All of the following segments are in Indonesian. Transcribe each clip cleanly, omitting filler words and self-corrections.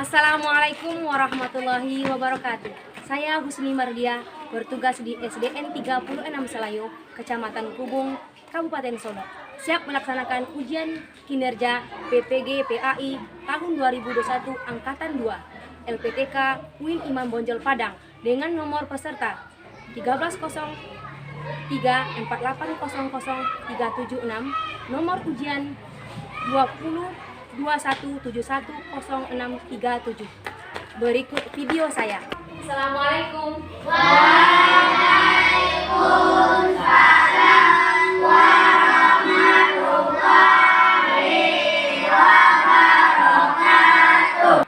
Assalamualaikum warahmatullahi wabarakatuh. Saya Husni Mardia, bertugas di SDN 36 Selayo, Kecamatan Kubung, Kabupaten Solo. Siap melaksanakan ujian kinerja PPG PAI tahun 2021 Angkatan 2 LPTK UIN Imam Bonjol Padang dengan nomor peserta 130348000376, nomor ujian 2021710637. Berikut video saya. Assalamualaikum. Waalaikumsalam warahmatullahi wabarakatuh.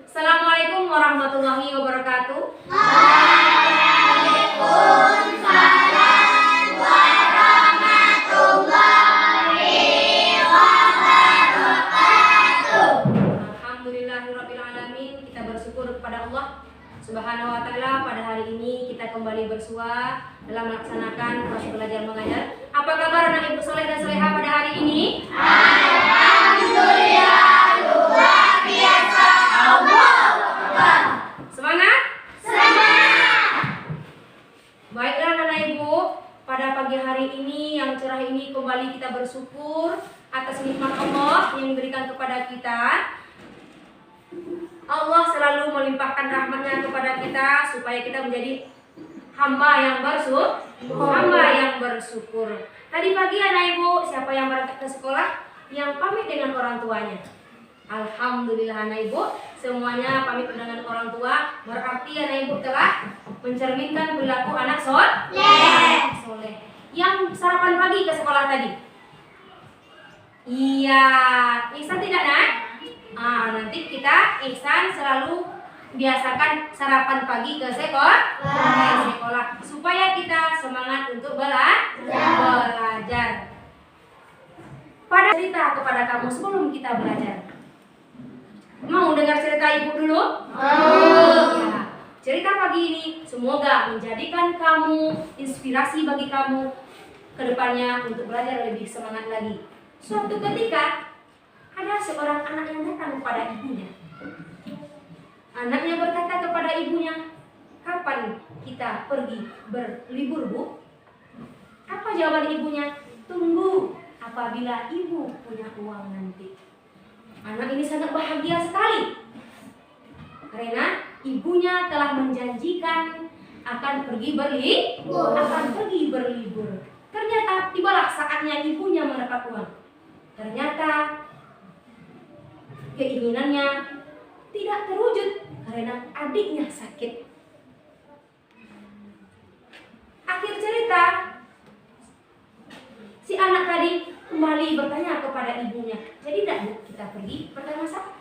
Assalamualaikum warahmatullahi wabarakatuh. Kita bersyukur kepada Allah Subhanahu wa Ta'ala, pada hari ini kita kembali bersua dalam melaksanakan proses belajar mengajar. Apa kabar anak ibu soleh dan soleha pada hari ini? Alhamdulillah, luar biasa. Allahu Akbar. Semangat? Semangat. Baiklah anak ibu, pada pagi hari ini yang cerah ini kembali kita bersyukur atas nikmat Allah yang diberikan kepada kita. Allah selalu melimpahkan rahmatnya kepada kita supaya kita menjadi hamba yang bersyukur. Tadi pagi anak ibu, siapa yang berangkat ke sekolah? Yang pamit dengan orang tuanya. Alhamdulillah anak ibu, semuanya pamit dengan orang tua. Berarti anak ibu telah mencerminkan perilaku anak soleh. Yang sarapan pagi ke sekolah tadi? Iya, Ihsan tidak nak? Nanti kita Ihsan selalu biasakan sarapan pagi ke sekolah supaya kita semangat untuk belajar. Pada cerita kepada kamu sebelum kita belajar. Mau dengar cerita ibu dulu? Ya. Cerita pagi ini semoga menjadikan kamu inspirasi bagi kamu ke depannya untuk belajar lebih semangat lagi. Suatu ketika ada seorang anak yang datang kepada ibunya. Anaknya berkata kepada ibunya, "Kapan kita pergi berlibur, Bu?" Apa jawaban ibunya? "Tunggu apabila ibu punya uang nanti." Anak ini sangat bahagia sekali karena ibunya telah menjanjikan akan pergi berlibur. Ternyata tibalah saatnya ibunya mendapat uang. Ternyata keinginannya tidak terwujud karena adiknya sakit. Akhir cerita, si anak tadi kembali bertanya kepada ibunya, "Jadi tidak, Bu, kita pergi pertama saat?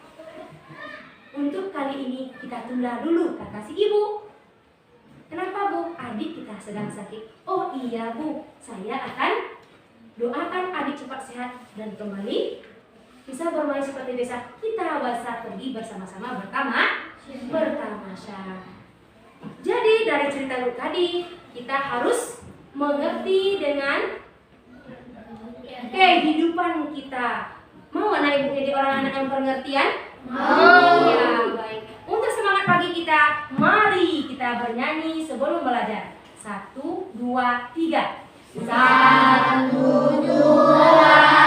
Untuk kali ini kita tunda dulu," kata si ibu. "Kenapa, Bu? Adik kita sedang sakit." "Oh iya, Bu, saya akan doakan adik cepat sehat dan kembali bisa bermain seperti biasa. Kita bisa pergi bersama-sama bertamasya." Jadi dari cerita tadi kita harus mengerti dengan kehidupan kita. Mau anak ibu jadi orang anak yang pengertian? Mau. Ya, baik. Untuk semangat pagi kita, mari kita bernyanyi sebelum belajar. 1, 2, 3. 1, 2.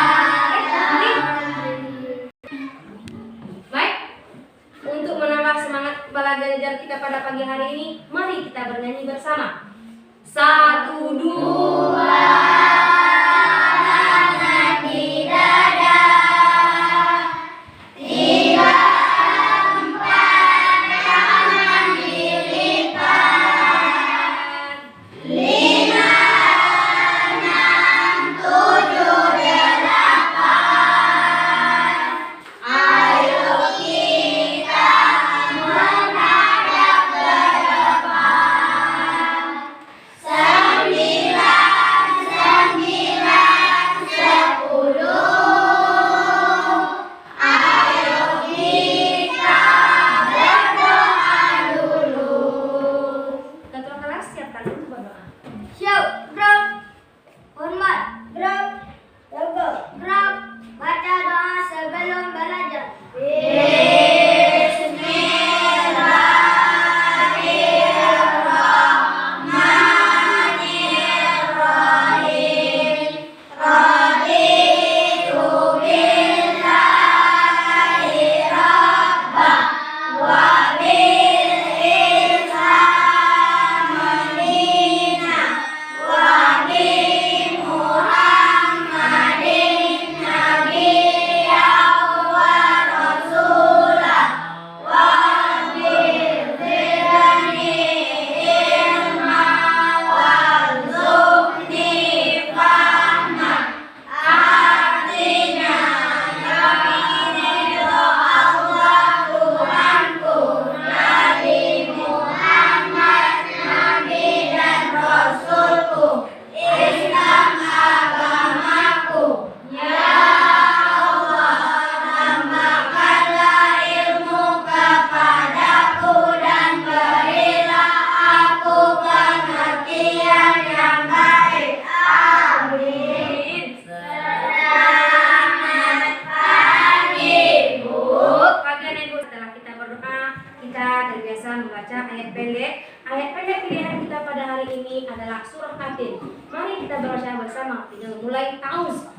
Untuk menambah semangat belajar kita pada pagi hari ini, mari kita bernyanyi bersama. 1, 2. Sembilan pendek. Ayat pendek pilihan kita pada hari ini adalah surah Fatir. Mari kita berusaha bersama. Kita mulai taus.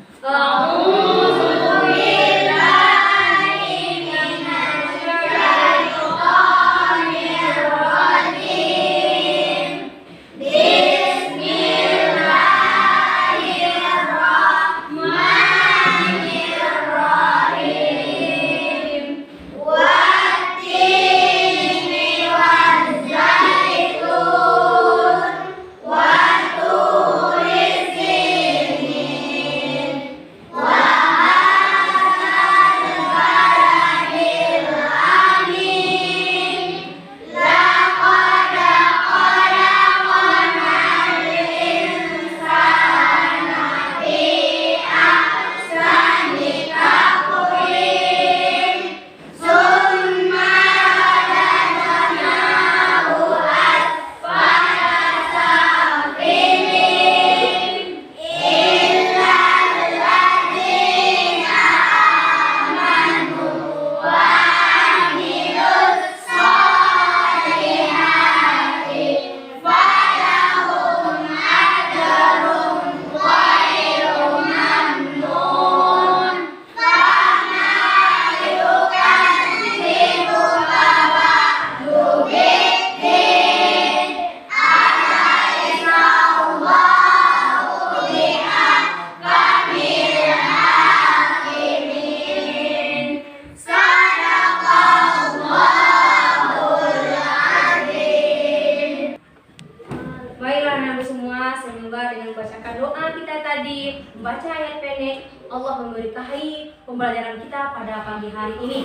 Membaca ayat pendek, Allah memberkahi pembelajaran kita pada pagi hari ini.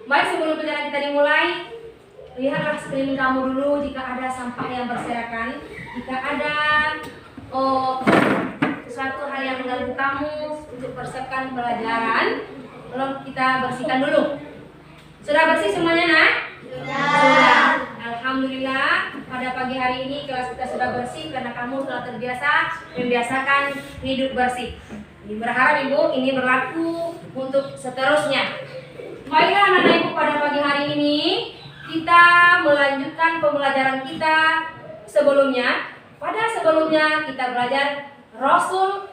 Baik, sebelum pelajaran kita dimulai, lihatlah sekeliling kamu dulu jika ada sampah yang berserakan, jika ada sesuatu hal yang mengganggu kamu untuk persiapkan pelajaran, tolong kita bersihkan dulu. Sudah bersih semuanya, nak? Sudah. Alhamdulillah, pada pagi hari ini kelas kita sudah bersih karena kamu telah terbiasa membiasakan hidup bersih. Berharap Ibu ini berlaku untuk seterusnya. Baiklah anak-anak Ibu, pada pagi hari ini kita melanjutkan pembelajaran kita sebelumnya. Pada sebelumnya kita belajar Rasul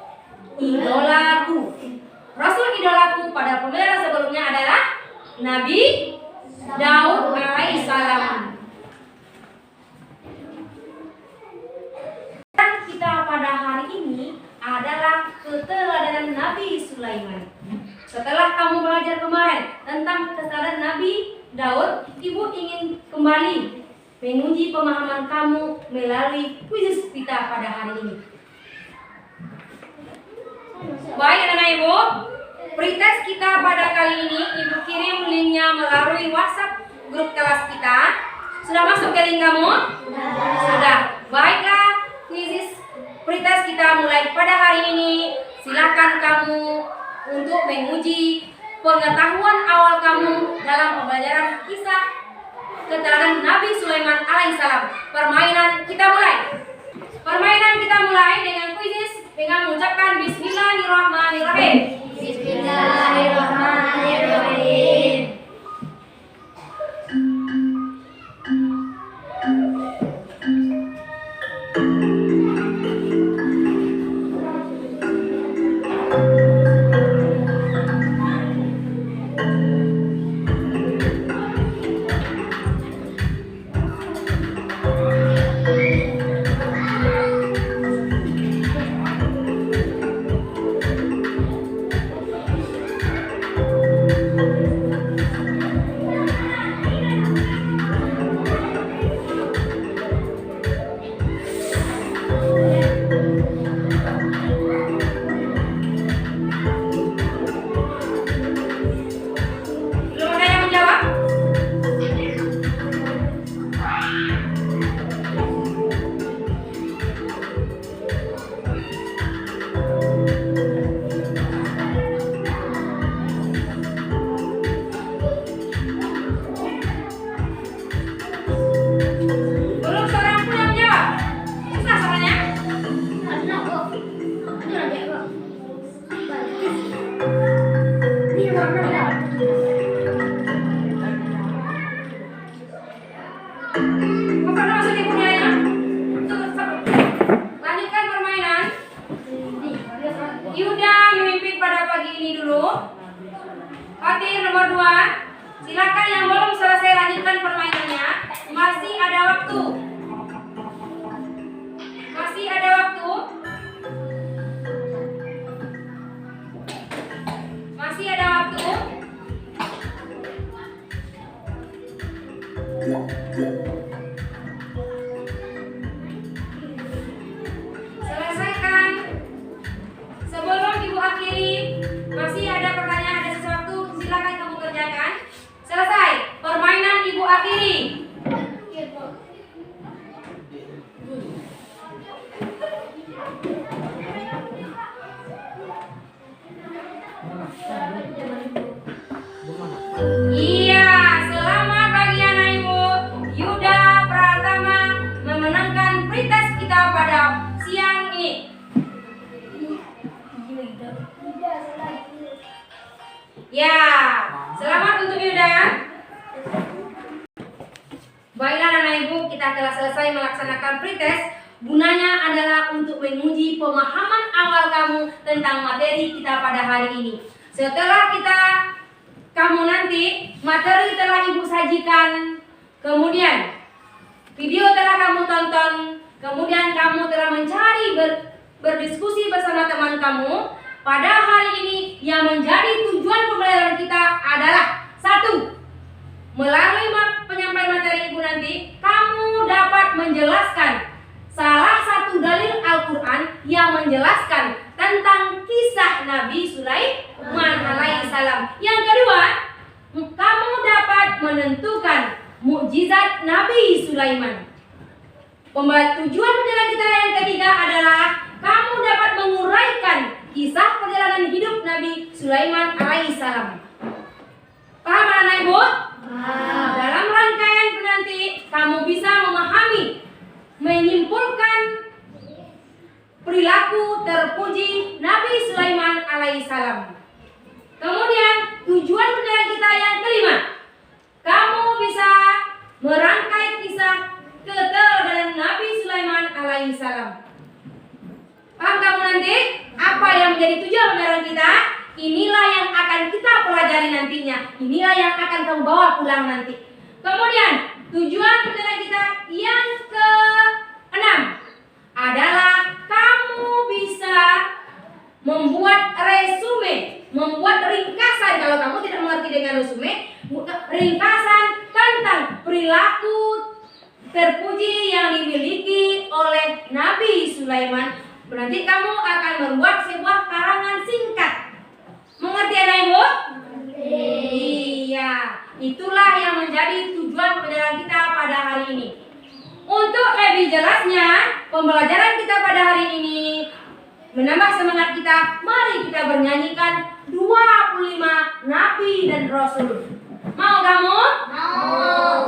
idolaku. Rasul idolaku pada pembelajaran sebelumnya adalah Nabi Daud alaihissalam. Dan kita pada hari ini adalah keteladanan Nabi Sulaiman. Setelah kamu belajar kemarin tentang keteladanan Nabi Daud, Ibu ingin kembali menguji pemahaman kamu melalui kuis kita pada hari ini. Baik anak-anak Ibu, pretest kita pada kali ini Ibu kirim linknya melalui WhatsApp grup kelas kita. Sudah masuk ke link kamu? Sudah. Baiklah, kuis pretest kita mulai pada hari ini. Silakan kamu untuk menguji pengetahuan awal kamu dalam pembelajaran kisah keteladanan Nabi Sulaiman alaihissalam. Permainan kita mulai. Permainan kita mulai dengan kuis dengan mengucapkan Bismillahirrahmanirrahim. Bismillahirrahmanirrahim. Fatir nomor 2. Silakan yang belum selesai lanjutkan permainannya. Masih ada waktu. Masih ada waktu. Masih ada waktu. Selesaikan. Sebelum Ibu akhiri, masih ada pertanyaan, ada sesuatu, silakan kamu kerjakan. Selesai. Permainan Ibu akhiri. Iya, selamat pagi anak ibu. Yuda Pratama memenangkan pretest kita pada siang ini. Ya, selamat untuk Yuda. Baiklah anak ibu, kita telah selesai melaksanakan pretest. Gunanya adalah untuk menguji pemahaman awal kamu tentang materi kita pada hari ini. Setelah kamu nanti materi telah ibu sajikan, kemudian video telah kamu tonton, kemudian kamu telah mencari berdiskusi bersama teman kamu. Pada hari ini yang menjadi tujuan pembelajaran kita adalah 1. Melalui penyampaian materi ibu nanti, kamu dapat menjelaskan salah satu dalil Al-Quran yang menjelaskan tentang kisah Nabi Sulaiman alaihissalam. Yang kedua, kamu dapat menentukan mukjizat Nabi Sulaiman. Tujuan perjalanan kita yang ketiga adalah kamu dapat menguraikan kisah perjalanan hidup Nabi Sulaiman alaihissalam. Paham anak ibu? Dalam rangkaian nanti kamu bisa memahami, menyimpulkan perilaku terpuji Nabi Sulaiman alaihissalam. Kemudian tujuan perjalanan kita yang kelima, kamu bisa merangkai kisah keteladanan Nabi Sulaiman alaihissalam. Paham kamu nanti apa yang menjadi tujuan pembelajaran kita? Inilah yang akan kita pelajari nantinya. Inilah yang akan kamu bawa pulang nanti. Kemudian tujuan pembelajaran kita yang ke-6 adalah kamu bisa membuat resume, membuat ringkasan. Kalau kamu tidak mengerti dengan resume, ringkasan tentang perilaku terpuji yang dimiliki oleh Nabi Sulaiman. Nanti kamu akan membuat sebuah karangan singkat. Mengerti anak ibu? Iya, itulah yang menjadi tujuan pembelajaran kita pada hari ini. Untuk lebih jelasnya, pembelajaran kita pada hari ini menambah semangat kita, mari kita bernyanyikan 25 Nabi dan Rasul. Mau kamu? Mau.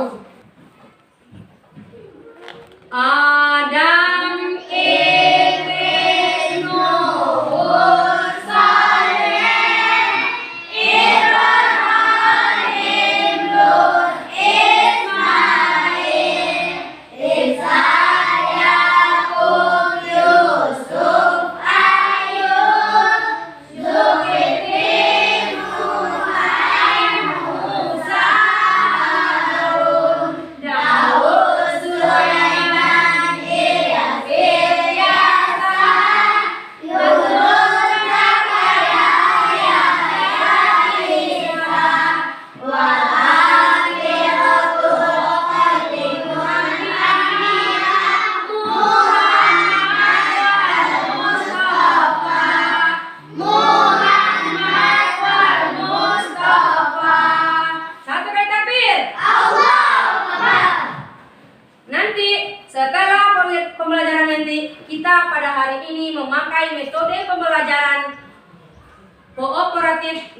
Adam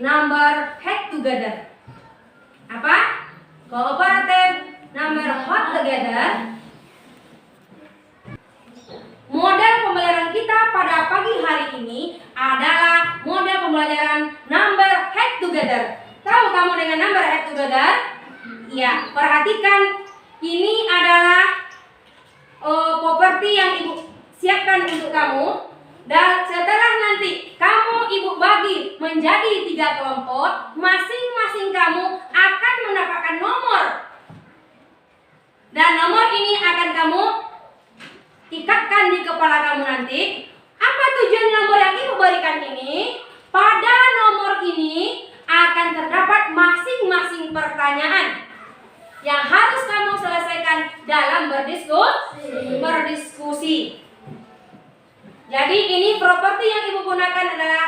number head together. Apa? Cooperative number hot together. Model pembelajaran kita pada pagi hari ini adalah model pembelajaran number head together. Tahu kamu dengan number head together? Ya, perhatikan, ini adalah properti yang ibu siapkan untuk kamu. Dan setelah nanti kamu ibu bagi menjadi 3 kelompok, masing-masing pertanyaan yang harus kamu selesaikan dalam berdiskusi. Jadi ini properti yang Ibu gunakan adalah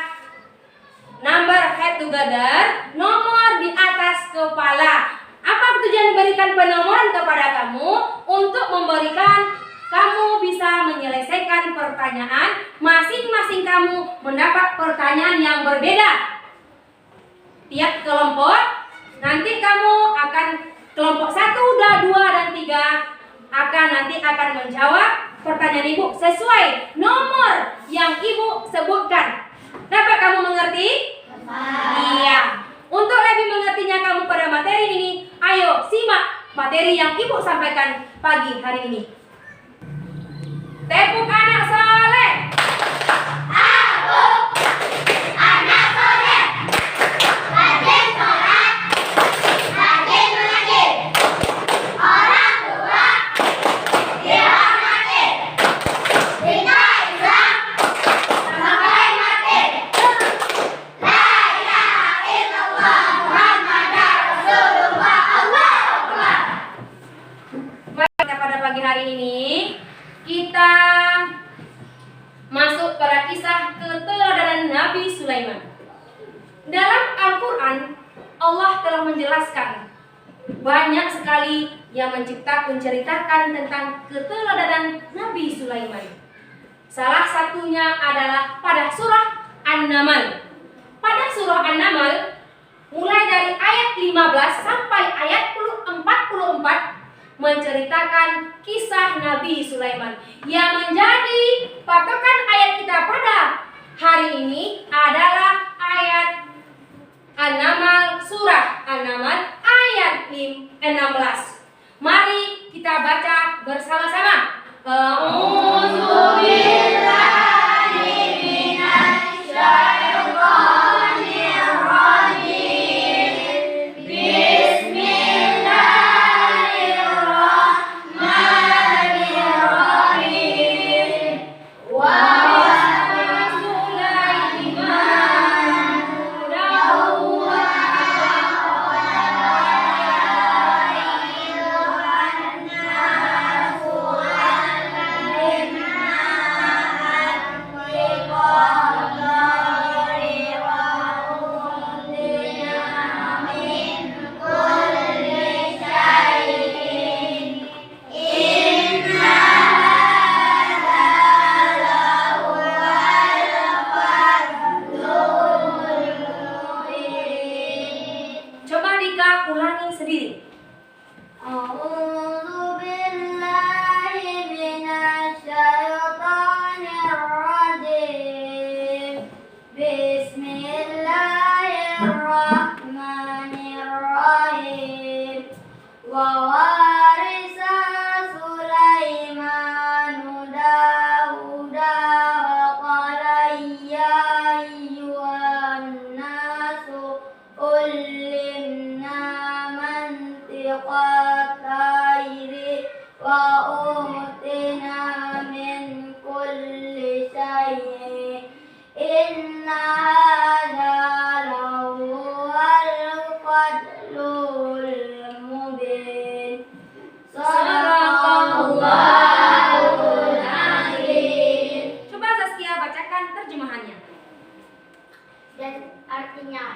number head together, nomor di atas kepala. Apa tujuan memberikan penomoran kepada kamu? Untuk memberikan kamu bisa menyelesaikan pertanyaan. Masing-masing kamu mendapat pertanyaan yang berbeda. Tiap kelompok, nanti kamu akan kelompok 1, 2, dan 3 akan menjawab pertanyaan Ibu sesuai nomor yang Ibu sebutkan. Dapat kamu mengerti? Iya. Untuk lebih mengertinya kamu pada materi ini, ayo simak materi yang Ibu sampaikan pagi hari ini. Tepuk anak soleh. Anak soleh. Rajin sholat, rajin mengaji. Orang tua dihormati. Bina Islam sampai mati. La ilaha illallah Muhammadar Rasulullah. Allahu Akbar. Mari pada pagi hari ini kita masuk pada kisah keteladanan Nabi Sulaiman. Dalam Al-Quran, Allah telah menjelaskan banyak sekali yang menceritakan tentang keteladanan Nabi Sulaiman. Salah satunya adalah pada surah An-Naml. Pada surah An-Naml, mulai dari ayat 15 sampai ayat 44, menceritakan kisah Nabi Sulaiman. Yang menjadi patokan ayat kita pada hari ini adalah ayat An-Naml, surah An-Naml ayat 16. Mari kita baca bersama-sama. A'udzubillahi minasyaitonir rajim. Bismillahirrahmanirrahim. Wa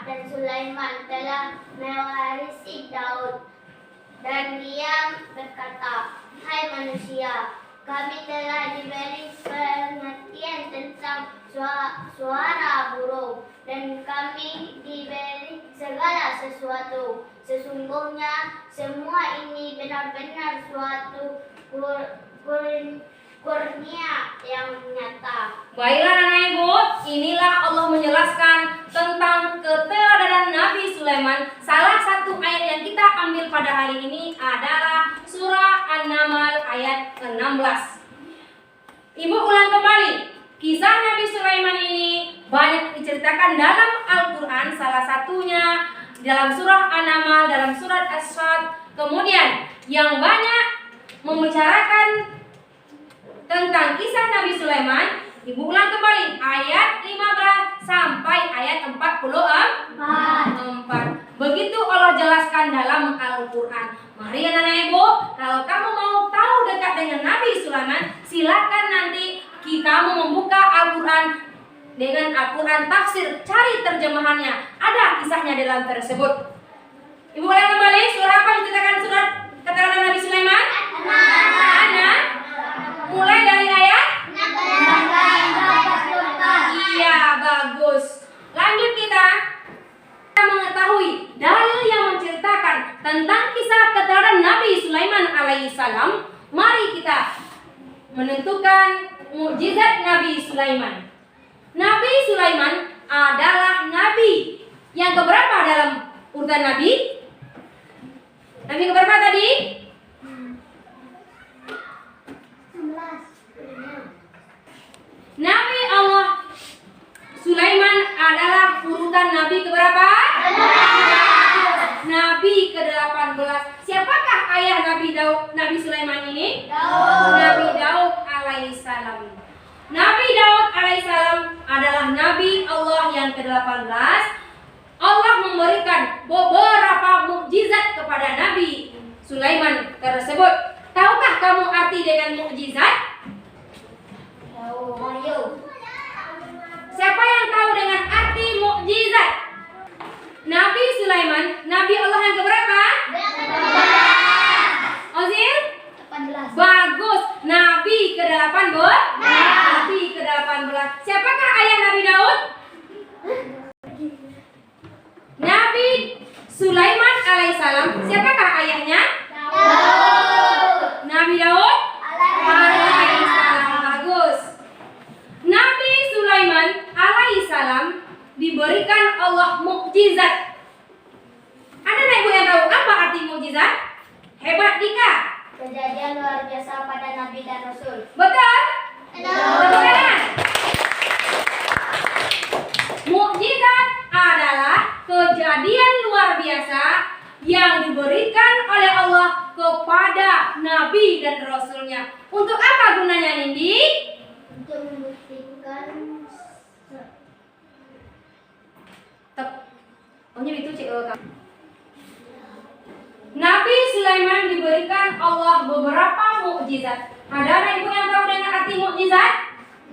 dan Sulaiman telah mewarisi Daud. Dan dia berkata, hai manusia, kami telah diberi pengertian tentang suara burung, dan kami diberi segala sesuatu. Sesungguhnya semua ini benar-benar suatu kurnia yang nyata. Baiklah anak ibu, inilah Allah menjelaskan tentang keteladanan Nabi Sulaiman. Salah satu ayat yang kita ambil pada hari ini adalah surah An-Naml ayat 16. Ibu ulang kembali, kisah Nabi Sulaiman ini banyak diceritakan dalam Al-Quran. Salah satunya dalam surah An-Naml, dalam surat As-Sad. Kemudian yang banyak membicarakan tentang kisah Nabi Sulaiman, ibu ulang kembali ayat 15 sampai ayat 44. Begitu Allah jelaskan dalam Al-Quran. Mari anak-anak ibu, kalau kamu mau tahu dekat dengan Nabi Sulaiman, silakan nanti kamu membuka Al-Quran dengan Al-Quran tafsir, cari terjemahannya. Ada kisahnya dalam tersebut. Ibu boleh kembali, surah apa menceritakan surat keterangan Nabi Sulaiman? Anak. Mulai dari ayat? Iya, bagus. Lanjut kita mengetahui dalil yang menceritakan tentang kisah keterangan Nabi Sulaiman alaihissalam. Mari kita menentukan mukjizat Nabi Sulaiman. Nabi Sulaiman adalah nabi yang keberapa dalam urutan nabi? Nabi keberapa tadi? 11. Nabi Allah Sulaiman adalah urutan nabi keberapa? Nabi ke-18. Siapakah ayah Nabi Daud, Nabi Sulaiman ini? Nabi Daud alaihissalam. Nabi Daud alaihissalam adalah Nabi Allah yang ke-18. Allah memberikan beberapa mukjizat kepada Nabi Sulaiman tersebut. Tahukah kamu arti dengan mukjizat? Siapa yang tahu dengan arti mukjizat? Nabi Sulaiman, Nabi Allah yang keberapa? Ozil? 18. Bagus. Nabi ke-18. Nabi ke-18. Siapakah ayah Nabi Daud? Nabi Sulaiman alaihissalam. Siapakah ayahnya? Nabi Daud alaihissalam. Bagus. Nabi Sulaiman alaihissalam diberikan Allah mukjizat. Ada ibu yang tahu apa arti mukjizat? Hebat Dika. Kejadian luar biasa pada Nabi dan Rasul. Betul? Betul. Mukjizat adalah kejadian luar biasa yang diberikan oleh Allah kepada Nabi dan Rasulnya. Untuk apa gunanya, Nindi? Untuk membuktikan Nabi Sulaiman diberikan Allah beberapa mukjizat. Ada anak ibu yang tahu dengan arti mukjizat?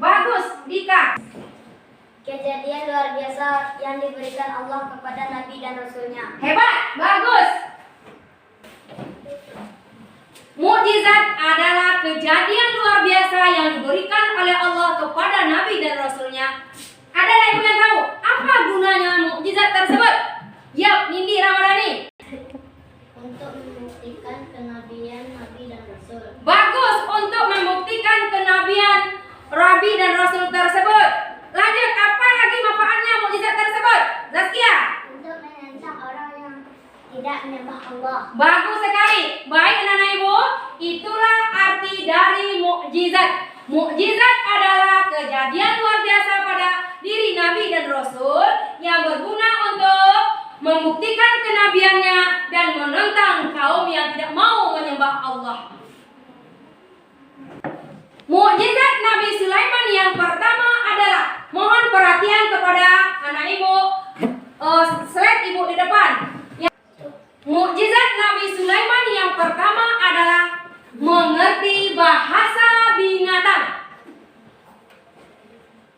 Bagus, Dika. kejadian luar biasa yang diberikan Allah kepada Nabi dan Rasulnya. Hebat, bagus. Mukjizat adalah kejadian luar biasa yang diberikan oleh Allah kepada Nabi dan Rasulnya. Ada anak ibu yang tahu apa gunanya mukjizat tersebut? Yap, Nindi Ramadhani. Untuk membuktikan kenabian Nabi dan Rasul. Bagus, untuk membuktikan kenabian Nabi dan Rasul tersebut. Lanjut, apa lagi manfaatnya mukjizat tersebut? Zaskia. Untuk mengancam orang yang tidak menyembah Allah. Bagus sekali. Baik anak-anak ibu, itulah arti dari mukjizat. Mukjizat adalah kejadian luar biasa pada diri Nabi dan Rasul yang berguna untuk membuktikan kenabiannya dan menentang kaum yang tidak mau menyembah Allah. Mukjizat Nabi Sulaiman yang pertama adalah, mohon perhatian kepada anak ibu, slide ibu di depan. Mukjizat Nabi Sulaiman yang pertama adalah mengerti bahasa binatang.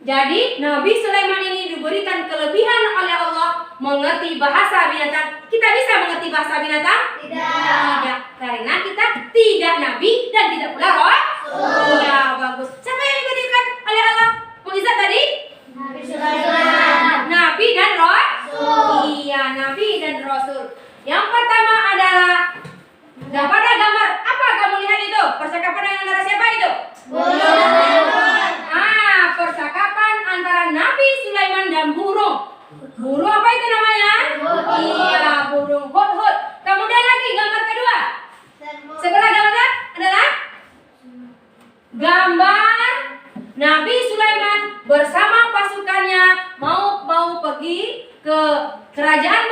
Jadi Nabi Sulaiman ini diberikan kelebihan oleh Allah mengerti bahasa binatang. Kita bisa mengerti bahasa binatang? Tidak. Karena kita tidak nabi dan tidak pula roh. Ya, bagus. Siapa yang diberikan oleh Allah mukjizat tadi? Nabi Sulaiman. Nabi dan Rasul. Iya, Nabi dan Rasul. Yang pertama adalah pada gambar apa kamu lihat itu? Percakapan antara siapa itu? Percakapan antara Nabi Sulaiman dan burung. Burung apa itu namanya? Iya, burung hut-hut. Kemudian lagi gambar kedua. Sebelah gambar adalah gambar Nabi Sulaiman bersama pasukannya mau pergi ke kerajaan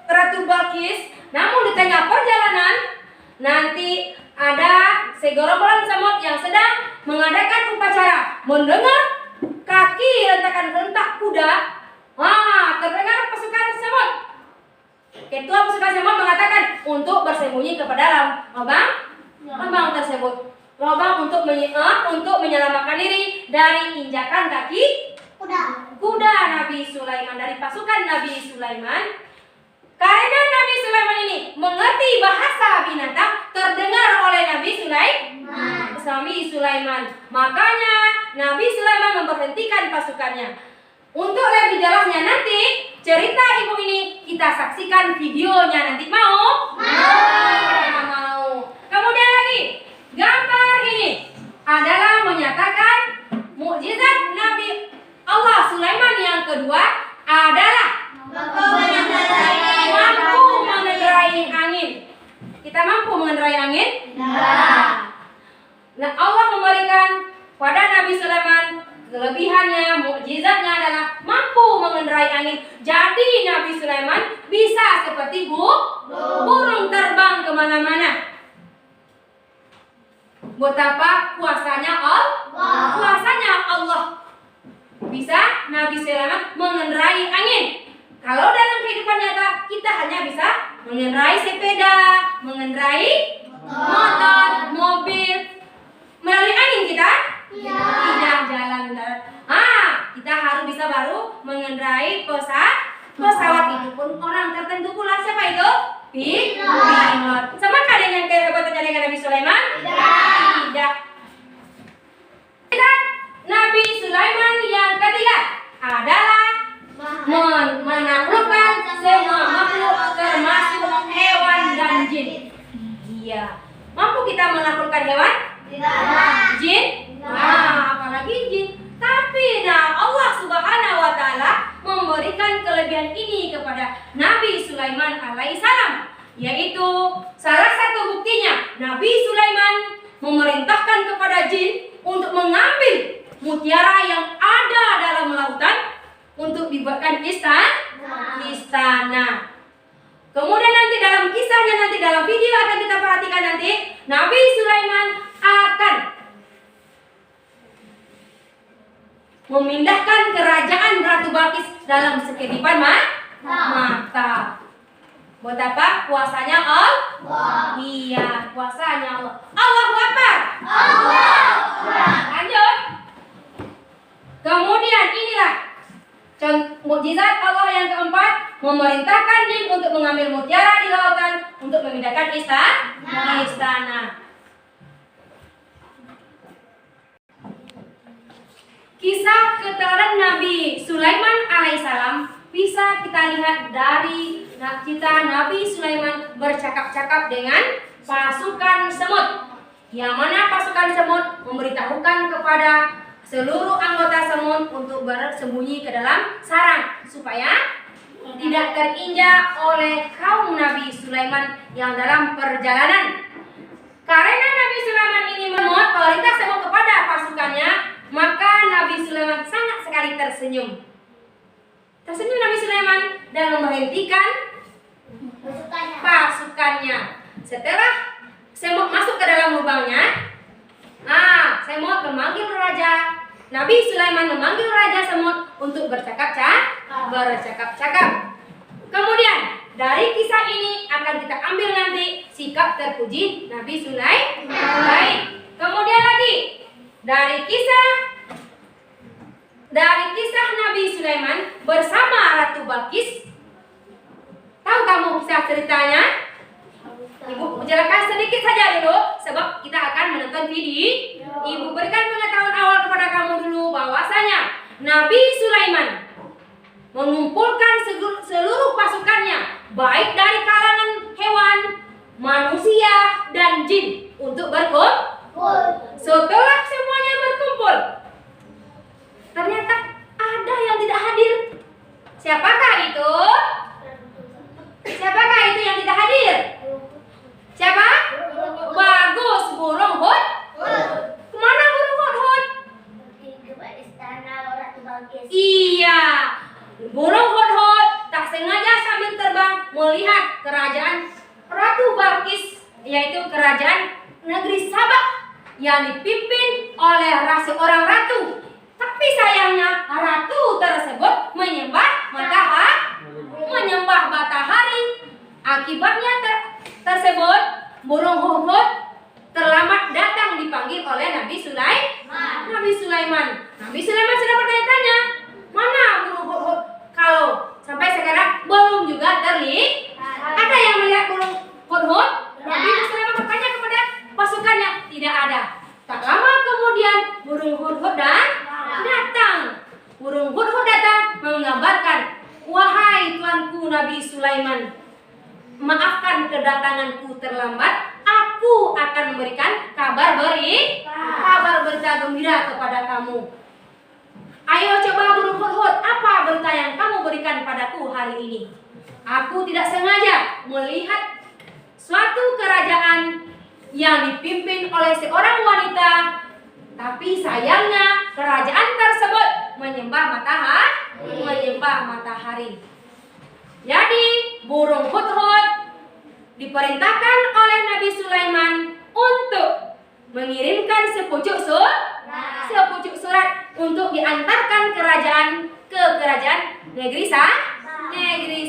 Ratu Balkis. Namun di tengah perjalanan nanti ada segerombolan semut yang sedang mengadakan upacara. Mendengar kaki rentakan rentak kuda, terdengar pasukan semut. Ketua pasukan semut mengatakan untuk bersembunyi ke dalam lubang tersebut. Lubang untuk menyelamatkan diri dari injakan kaki kuda Nabi Sulaiman, dari pasukan Nabi Sulaiman. Karena Nabi Sulaiman ini mengerti bahasa binatang, terdengar oleh Nabi Sulaiman. Makanya Nabi Sulaiman memberhentikan pasukannya. Untuk lebih jelasnya nanti cerita ibu ini kita saksikan videonya nanti. Mau? Mau. Kemudian lagi gambar ini adalah menyatakan mukjizat Nabi Allah Sulaiman yang kedua adalah mampu mengendarai angin. Kita mampu mengendarai angin? Nah, Allah memberikan pada Nabi Sulaiman kelebihannya, mukjizatnya adalah mampu mengendarai angin. Jadi Nabi Sulaiman bisa seperti burung terbang kemana-mana. Betapa kuasanya Allah. Bisa Nabi Sulaiman mengendarai angin. Kalau dalam kehidupan nyata kita hanya bisa mengendarai sepeda, mengendarai motor, mobil. Melalui angin kita tidak jalan darat. Kita harus bisa baru mengendarai pesawat. Itu pun orang tertentu pula. Siapa itu? Pilot. Samakah dengan kehebatannya dengan Nabi Sulaiman? Tidak. Nabi Sulaiman yang ketiga adalah menaklukkan semua makhluk termasuk hewan dan jin. Iya. Mampu kita menaklukkan hewan? Jin? Apalagi jin. Tapi Allah Subhanahu wa Ta'ala memberikan kelebihan ini kepada Nabi Sulaiman alaihissalam, yaitu salah satu buktinya Nabi Sulaiman memerintahkan kepada jin untuk mengambil mutiara yang ada dalam lautan untuk dibuatkan istana. Kemudian nanti dalam kisahnya, nanti dalam video akan kita perhatikan nanti Nabi Sulaiman akan memindahkan kerajaan Ratu Balqis dalam sekedipan mata. Betapa kuasanya Allah. Iya, kuasanya Allah. Allahu Akbar. Lanjut. Kemudian inilah mukjizat Allah yang keempat, memerintahkan jin untuk mengambil mutiara di lautan untuk memindahkan istana. Kisah keteladanan Nabi Sulaiman alaihissalam bisa kita lihat dari cerita Nabi Sulaiman bercakap-cakap dengan pasukan semut, yang mana pasukan semut memberitahukan kepada seluruh anggota semut untuk bersembunyi ke dalam sarang supaya tidak terinjak oleh kaum Nabi Sulaiman yang dalam perjalanan. Karena Nabi Sulaiman ini memuat perintah semut kepada pasukannya, maka Nabi Sulaiman sangat sekali tersenyum. Tersenyum Nabi Sulaiman dan memberhentikan pasukannya. Setelah semut masuk ke dalam lubangnya, semut memanggil raja. Nabi Sulaiman memanggil raja semut untuk bercakap-cakap. Kemudian dari kisah ini akan kita ambil nanti sikap terpuji Nabi Sulaiman. Kemudian lagi dari kisah Nabi Sulaiman bersama Ratu Balqis. Tahu kamu kisah ceritanya? Ibu menjelaskan sedikit saja dulu sebab kita akan menonton video. Ibu berikan pengetahuan awal kepada kamu dulu bahwasanya Nabi Sulaiman mengumpulkan seluruh pasukannya, baik dari kalangan hewan, manusia, dan jin untuk berkumpul. Setelah semuanya berkumpul, ternyata ada yang tidak hadir. Siapakah itu? Siapakah itu yang tidak hadir? Siapa? Bagus, burung hut. Kemana burung hut? Iya, burung hut tak sengaja sambil terbang melihat kerajaan Ratu Balqis, yaitu kerajaan negeri Sabah yang dipimpin oleh seorang ratu. Tapi Tapi sayangnya ratu tersebut menyembah matahari. Akibatnya tersebut burung hudhud terlambat datang dipanggil oleh Nabi Sulaiman. Nabi Sulaiman sudah bertanya-tanya, mana burung hudhud? Kalau sampai sekarang belum juga terlihat. Ada yang melihat burung hudhud? Nabi Sulaiman bertanya kepada pasukannya, tidak ada. Tak lama kemudian burung hudhud datang. Burung hudhud datang mengabarkan, wahai tuanku Nabi Sulaiman, maafkan kedatanganku terlambat. Aku akan memberikan kabar berita gembira kepada kamu. Ayo coba burung hudhud, apa berita yang kamu berikan padaku hari ini? Aku tidak sengaja melihat suatu kerajaan yang dipimpin oleh seorang wanita, tapi sayangnya kerajaan tersebut menyembah matahari. Jadi burung hudhud diperintahkan oleh Nabi Sulaiman untuk mengirimkan sepucuk surat untuk diantarkan ke kerajaan negeri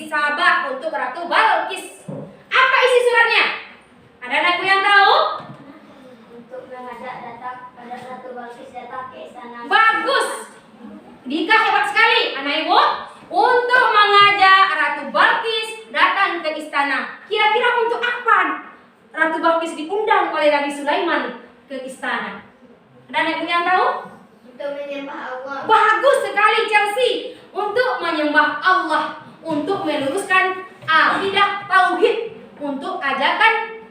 Sabah untuk Ratu Balqis. Apa isi suratnya? Ada anak yang tahu? Untuk mengajak datang pada Ratu Balqis datang ke istana. Bagus. Dika hebat sekali, anak ibu. Untuk mengajak Ratu Balqis datang ke istana. Kira-kira untuk apa Ratu Balqis diundang oleh Nabi Sulaiman ke istana? Ada anak ibu yang tahu? Untuk menyembah Allah. Bagus sekali Chelsea. Untuk menyembah Allah, untuk meluruskan akidah tauhid, untuk ajakan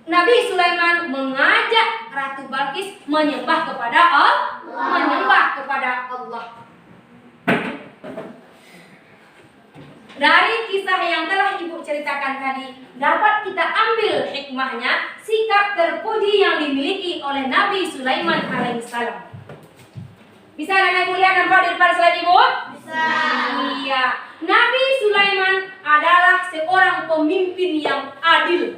Nabi Sulaiman mengajak Ratu Balqis menyembah kepada Allah. Dari kisah yang telah Ibu ceritakan tadi, dapat kita ambil hikmahnya sikap terpuji yang dimiliki oleh Nabi Sulaiman alaihissalam. Bisa anak ibu lihat nampak di depan slide Ibu? Bisa. Iya. Nabi Sulaiman adalah seorang pemimpin yang adil.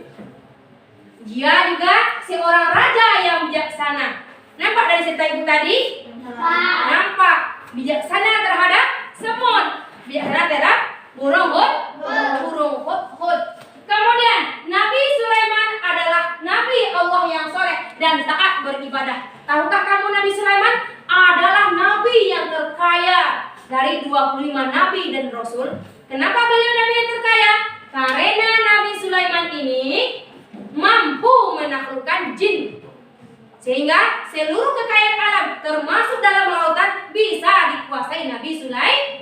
Dia juga seorang raja yang bijaksana. Nampak dari cerita Ibu tadi? Nampak. Bijaksana terhadap semut. Bijaksana terhadap burung hudhud. Kemudian Nabi Sulaiman adalah Nabi Allah yang soleh dan taat beribadah. Tahukah kamu Nabi Sulaiman adalah Nabi yang terkaya dari 25 Nabi dan Rasul? Kenapa beliau Nabi yang terkaya? Karena Nabi Sulaiman ini mampu menaklukkan jin. Sehingga seluruh kekayaan alam termasuk dalam lautan bisa dikuasai Nabi Sulaiman.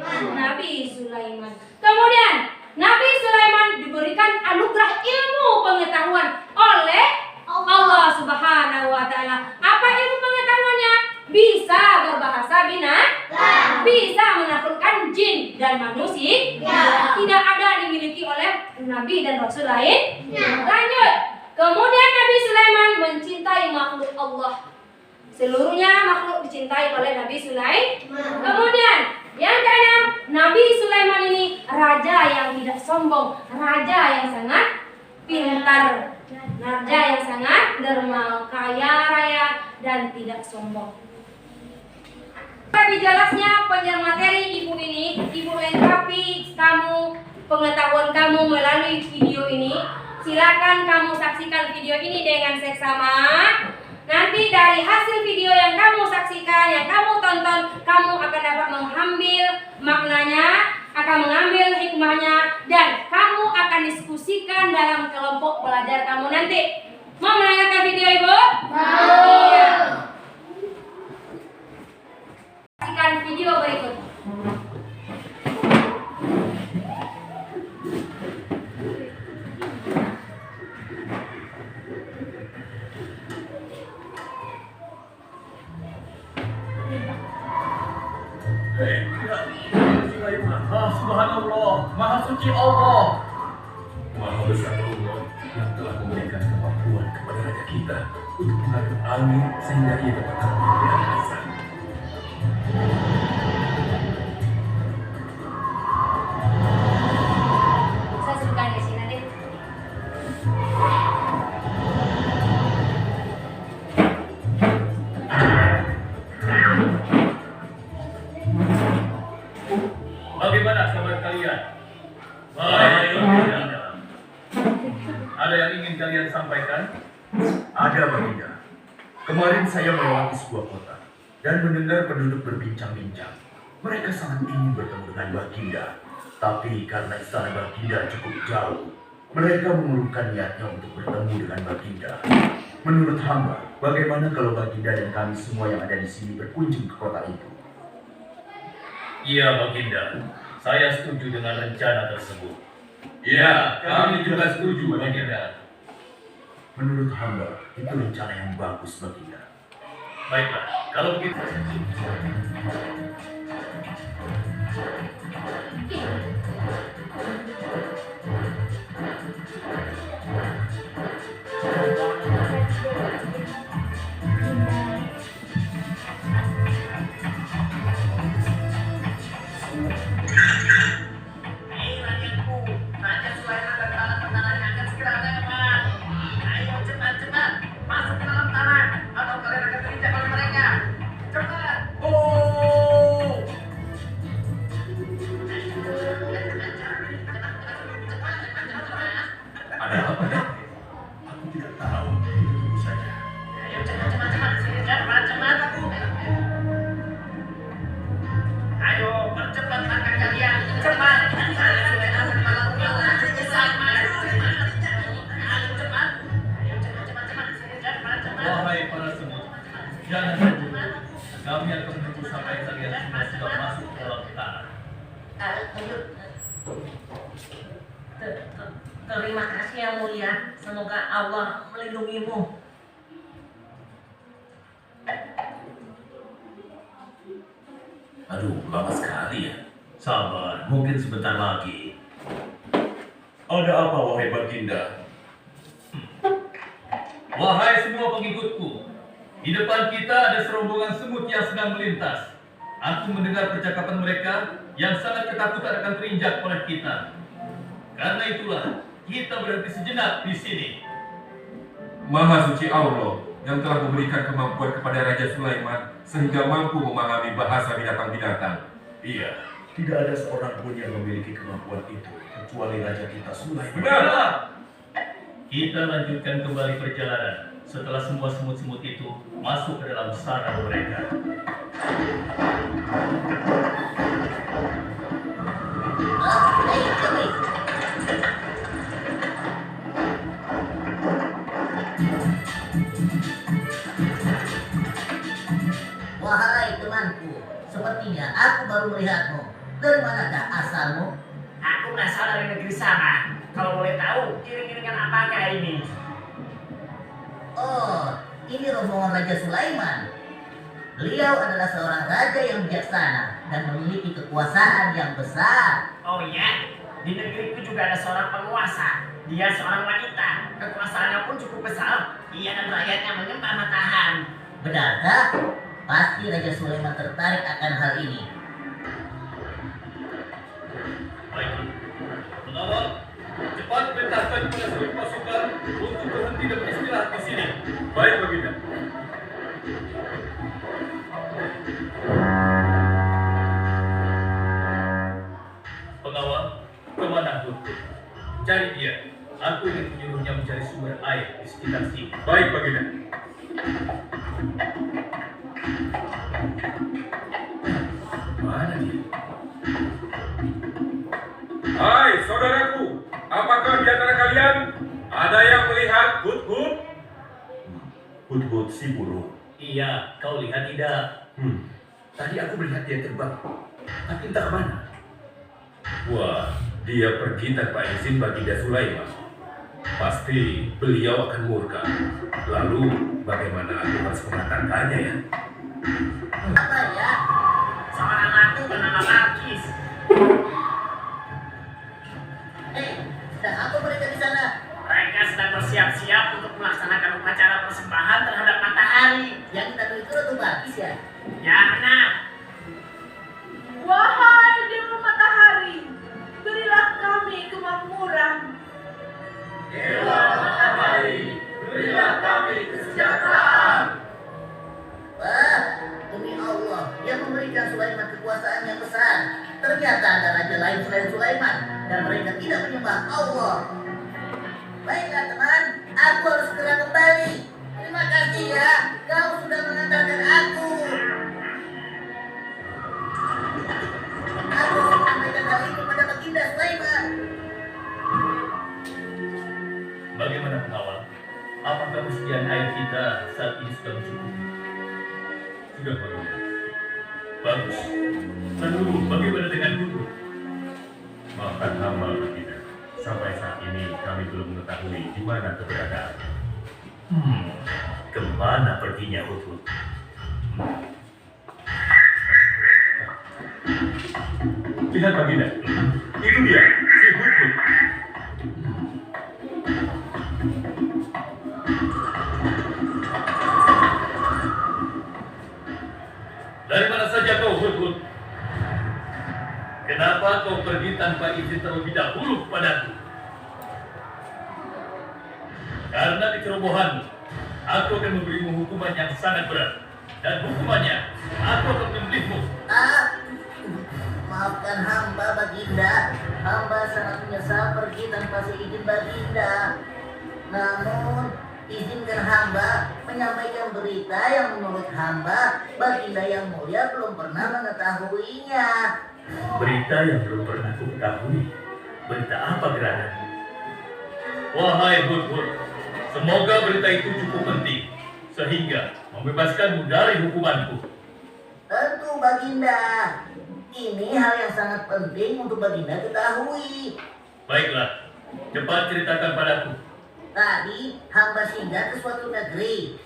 Kemudian Nabi Sulaiman diberikan anugerah ilmu pengetahuan oleh Allah Subhanahu wa taala. Apa ilmu pengetahuannya? Bisa berbahasa binatang, bisa menaklukkan jin dan manusia. Tidak ada dimiliki oleh Nabi dan Rasul lain. Lanjut. Kemudian Nabi Sulaiman mencintai makhluk Allah. Seluruhnya makhluk dicintai oleh Nabi Sulaiman. Kemudian yang keenam, Nabi Sulaiman ini raja yang tidak sombong, raja yang sangat pintar, raja yang sangat dermawan, kaya raya dan tidak sombong. Lebih jelasnya penjelasan materi Ibu ini, Ibu lengkapi pengetahuan kamu melalui video ini. Silakan kamu saksikan video ini dengan seksama. Nanti dari hasil video yang kamu saksikan, yang kamu tonton, kamu akan dapat mengambil maknanya, akan mengambil hikmahnya, dan kamu akan diskusikan dalam kelompok belajar kamu nanti. Mau menanyakan video Ibu? Mau. Iya. Saksikan video berikut. Subhanallah, Maha Suci Allah. Maha besar Allah yang telah memberikan kemampuan kepada raja kita untuk mengatur angin sehingga ia dapat terbang dengan hasan. Saya sebutkan di sini nanti. kalian sampaikan? Ada, Baginda. Kemarin saya melewati sebuah kota dan mendengar penduduk berbincang-bincang. Mereka sangat ingin bertemu dengan Baginda, tapi karena istana Baginda cukup jauh, mereka mengurungkan niatnya untuk bertemu dengan Baginda. Menurut hamba, bagaimana kalau Baginda dan kami semua yang ada di sini berkunjung ke kota itu? Iya, Baginda. Saya setuju dengan rencana tersebut. Iya, kami juga setuju, Baginda. Menurut hamba, itu rencana yang bagus, Baginda. Baiklah, kalau begitu. Ada apa ya? Aku tidak tahu. Tunggu saja. Wahai para semut, jangan ragu. Kami akan menunggu sampai kalian semua sudah masuk ke dalam tanah. Terima kasih yang mulia. Semoga Allah melindungimu. Aduh, lama sekali ya. Sabar, mungkin sebentar lagi. Ada apa, wahai Baginda? Wahai semua pengikutku, di depan kita ada serombongan semut yang sedang melintas. Aku mendengar percakapan mereka yang sangat ketakutan akan terinjak oleh kita. Karena itulah kita berhenti sejenak di sini. Maha suci Allah yang telah memberikan kemampuan kepada Raja Sulaiman sehingga mampu memahami bahasa binatang-binatang. Iya, tidak ada seorang pun yang memiliki kemampuan itu kecuali Raja kita Sulaiman. Benar. Kita lanjutkan kembali perjalanan setelah semua semut-semut itu masuk ke dalam sarang mereka. Wahai temanku, sepertinya aku baru melihatmu. Dari manakah asalmu? Aku berasal dari negeri Sabah. Kalau boleh tahu, iring-iringan apakah ini? Oh, ini rombongan Raja Sulaiman. Beliau adalah seorang raja yang bijaksana dan memiliki kekuasaan yang besar. Oh iya, di negeriku juga ada seorang penguasa. Dia seorang wanita. Kekuasaannya pun cukup besar. Ia dan rakyatnya menyembah matahari. Benarkah? Pasti Raja Sulaiman tertarik akan hal ini. Baiklah. Pengawal, cepat perintahkan kepada seluruh pasukan untuk berhenti dan beristirahat di sini. Baik, Baginda. Pengawal, kemana Hudhud? Cari dia. Aku ingin menyuruhnya mencari sumber air di sekitar sini. Baik, Baginda. Mana dia? Hai saudaraku, apakah di antara kalian ada yang melihat Hudhud? Hudhud si burung. Iya, kau lihat tidak? Tadi aku melihat dia terbang, tapi entah kemana. Wah, dia pergi tanpa izin Baginda Sulaiman. Pasti beliau akan murka. Lalu, bagaimana aku harus mengatakannya ya? Apa ya? Seorang ratu bernama Balkis. Sedang apa mereka di sana? Mereka sedang bersiap-siap untuk melaksanakan upacara persembahan terhadap matahari. Yang kita tuju itu Ratu Balkis ya? Ya benar. Wahai Dewa Matahari, berilah kami kemakmuran. Dewa Matahari, berilah kami kesejahteraan. Wah, demi Allah, yang memberikan Sulaiman kekuasaan yang besar. Ternyata ada raja lain selain Sulaiman, dan mereka tidak menyembah Allah. Baiklah teman, apakah persediaan air kita saat ini sudah mencukupi? Sudah Baginda. Bagus. Lalu bagaimana dengan Hudhud? Maafkan hamba Baginda. Sampai saat ini kami belum mengetahui di mana keberadaannya. Kemana perginya Hudhud? Lihat Baginda, itu dia, si Hudhud. Dari mana saja kau, Hudhud? Kenapa kau pergi tanpa izin terlebih dahulu kepadaku? Karena kecerobohanmu, aku akan memberimu hukuman yang sangat berat. Dan hukumannya, aku akan menyembelihmu. Maafkan hamba Baginda. Hamba sangat menyesal pergi tanpa seizin Baginda. Namun, izinkan hamba menyampaikan berita yang menurut hamba Baginda yang mulia belum pernah mengetahuinya. Berita yang belum pernah aku ketahui. Berita apa Gerhana? Wahai Hudhud, semoga berita itu cukup penting, sehingga membebaskanmu dari hukumanku. Tentu Baginda. Ini hal yang sangat penting untuk Baginda ketahui. Baiklah, cepat ceritakan padaku. Tadi hamba singgah ke suatu negeri.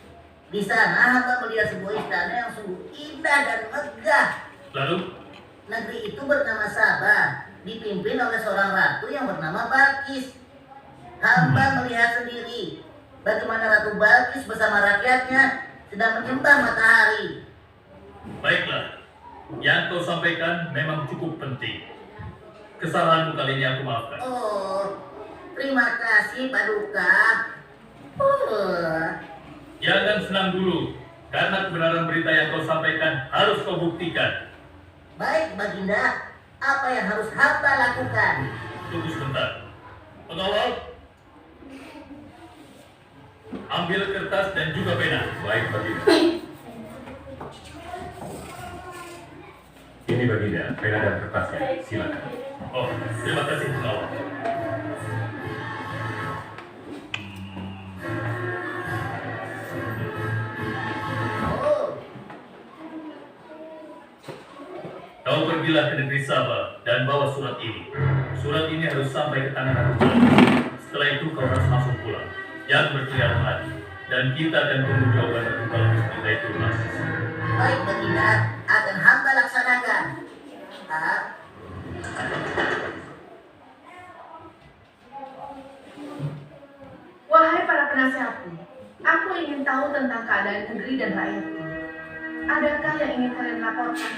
Di sana hamba melihat sebuah istana yang sungguh indah dan megah. Lalu, Negeri itu bernama Sabah, dipimpin oleh seorang ratu yang bernama Balkis. Hamba melihat sendiri bagaimana Ratu Balkis bersama rakyatnya sedang menyembah matahari. baiklah, yang kau sampaikan memang cukup penting. Kesalahanmu kali ini aku maafkan. Oh, terima kasih Paduka. Jangan senang dulu, karena kebenaran berita yang kau sampaikan harus kau buktikan. Baik Baginda, apa yang harus hamba lakukan? Tunggu sebentar. Pengawal, ambil kertas dan juga pena. Baik Baginda. Ini Baginda, pena dan kertasnya. Silakan. Oh, terima kasih pengawal. Kau pergilah ke negeri Sabah dan bawa surat ini. Surat ini harus sampai ke tangan Ratu. Setelah itu kau harus langsung pulang. Jangan berkeliaran lagi. Dan kita akan tunggu jawaban Ratu Balkis di Baitul Maqdis. Baik Baginda, akan hamba laksanakan. Wahai para penasehatku, aku ingin tahu tentang keadaan negeri dan rakyatku. Adakah yang ingin kalian laporkan?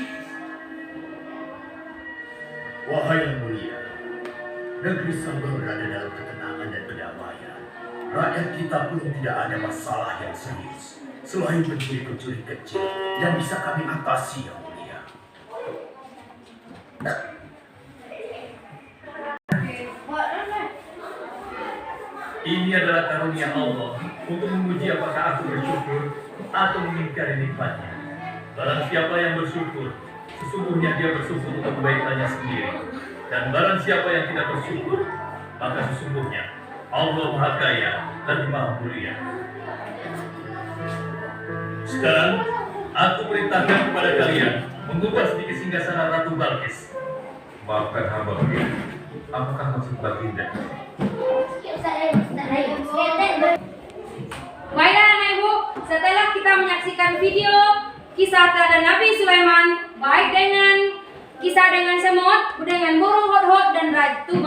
Wahai yang mulia, negeri Sabah berada dalam ketenangan dan kedamaian. Rakyat kita pun tidak ada masalah yang serius, selain pencuri-pencuri kecil yang bisa kami atasi yang mulia. Ini adalah karunia Allah untuk menguji apakah aku bersyukur atau mengingkari nikmatnya. Barang siapa yang bersyukur, sesungguhnya dia bersyukur untuk kebaikannya sendiri. Dan barang siapa yang tidak bersyukur, maka sesungguhnya Allah Maha Kaya dan Maha Mulia. Sekarang, aku perintahkan kepada kalian mengubah sedikit singgasana Ratu Balkis. Maafkan hamba Baginda. Apakah maksud Baginda? Baiklah anak ibu, setelah kita menyaksikan video kisah teladan Nabi Sulaiman, baik dengan kisah dengan semut, dengan burung hot-hot dan Ratu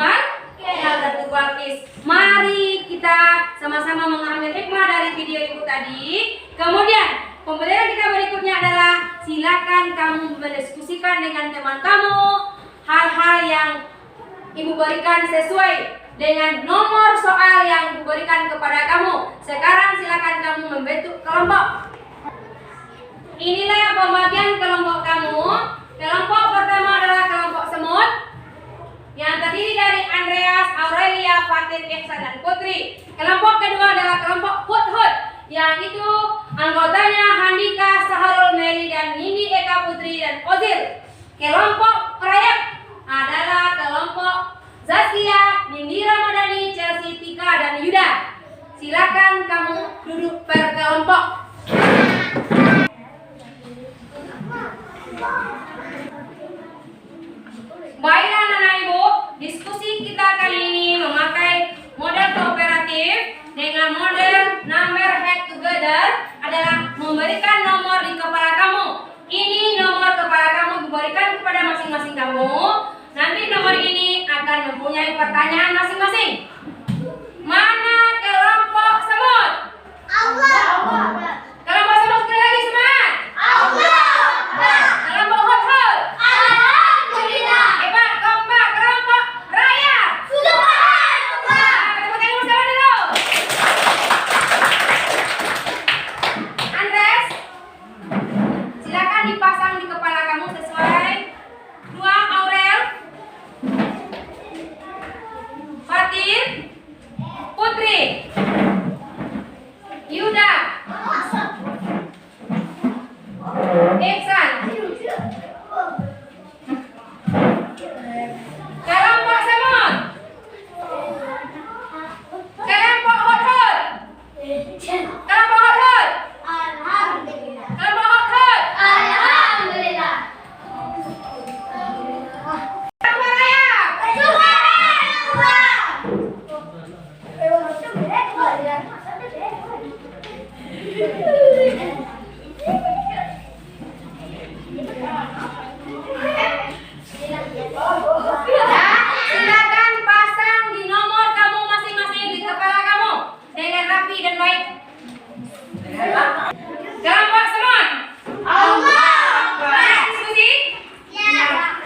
Balkis. Mari kita sama-sama mengambil hikmah dari video ibu tadi. Kemudian pembelajaran kita berikutnya adalah silakan kamu mendiskusikan dengan teman kamu hal-hal yang ibu berikan sesuai dengan nomor soal yang ibu berikan kepada kamu. Sekarang silakan kamu membentuk kelompok. Inilah pembagian kelompok kamu. Kelompok pertama adalah kelompok semut yang terdiri dari Andreas, Aurelia, Fatin, Ihsan, dan Putri. Kelompok kedua adalah kelompok hut-hut yang itu anggotanya Handika, Saharul, Meli, dan Nindi, Eka, Putri, dan Ozil. Kelompok rayap adalah kelompok Zaskia, Nindi Ramadhani, Chelsea, Tika, dan Yuda. silakan kamu duduk berkelompok. Baiklah anak ibu, diskusi kita kali ini memakai model kooperatif dengan model number head together adalah memberikan nomor di kepala kamu. Ini nomor kepala kamu diberikan kepada masing-masing kamu. Nanti nomor ini akan mempunyai pertanyaan masing-masing. Mana kelompok semut? Allah. Kelompok semut sekali lagi semangat. Allah. Kelompok hot-hot. Alhamdulillah. Hebat, kompak, kelompok raya. Subhanallah. Tepuk tangan bersama dulu. Andres, silakan dipasang di kepala kamu sesuai. 2 Aurel, Fatir, Putri, Yuda, Iksan. Kelompok semut. Kelompok hot-hot. Kelompok hot-hot. Alhamdulillah. Kelompok hot-hot. Alhamdulillah. Kelompok raya. Subhanallah. Silakan pasang di nomor kamu masing-masing di kepala kamu dengan rapi dan baik. Kelompok semut. Siap diskusi?